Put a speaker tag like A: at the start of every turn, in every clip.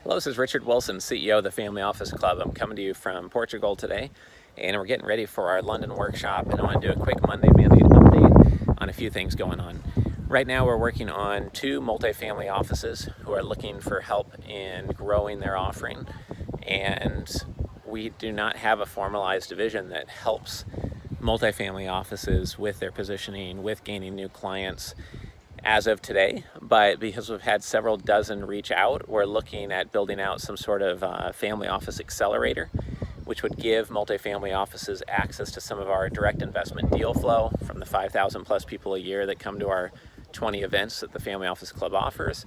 A: Hello, this is Richard Wilson, CEO of the Family Office Club. I'm coming to you from Portugal today, and we're getting ready for our London workshop, and I want to do a quick Monday mandate update on a few things going on. Right now we're working on two multifamily offices who are looking for help in growing their offering, and we do not have a formalized division that helps multifamily offices with their positioning, with gaining new clients as of today, but because we've had several dozen reach out, we're looking at building out some sort of family office accelerator, which would give multifamily offices access to some of our direct investment deal flow from the 5,000 plus people a year that come to our 20 events that the Family Office Club offers,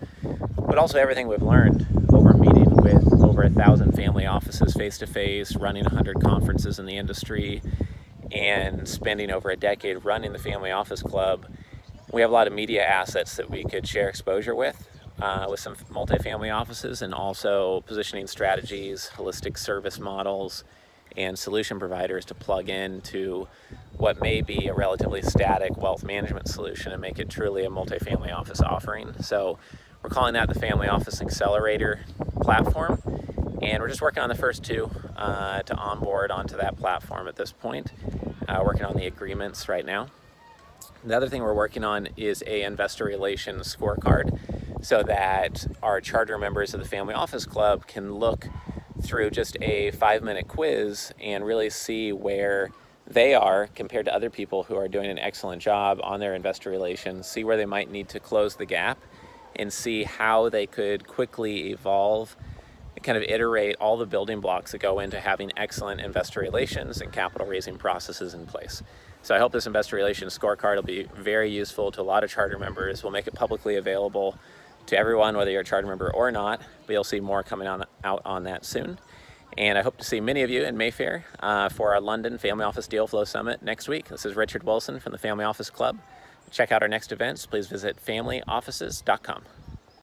A: but also everything we've learned over meeting with over 1,000 family offices face-to-face, running 100 conferences in the industry, and spending over a decade running the Family Office Club. We have a lot of media assets that we could share exposure with some multifamily offices, and also positioning strategies, holistic service models, and solution providers to plug into what may be a relatively static wealth management solution and make it truly a multifamily office offering. So we're calling that the Family Office Accelerator Platform, and we're just working on the first two to onboard onto that platform at this point. Working on the agreements right now. The other thing we're working on is a investor relations scorecard so that our charter members of the Family Office Club can look through just a 5-minute quiz and really see where they are compared to other people who are doing an excellent job on their investor relations, see where they might need to close the gap, and see how they could quickly evolve and kind of iterate all the building blocks that go into having excellent investor relations and capital raising processes in place. So I hope this investor relations scorecard will be very useful to a lot of charter members. We'll make it publicly available to everyone, whether you're a charter member or not, but you'll see more coming out on that soon. And I hope to see many of you in Mayfair for our London Family Office Deal Flow Summit next week. This is Richard Wilson from the Family Office Club. Check out our next events. Please visit familyoffices.com.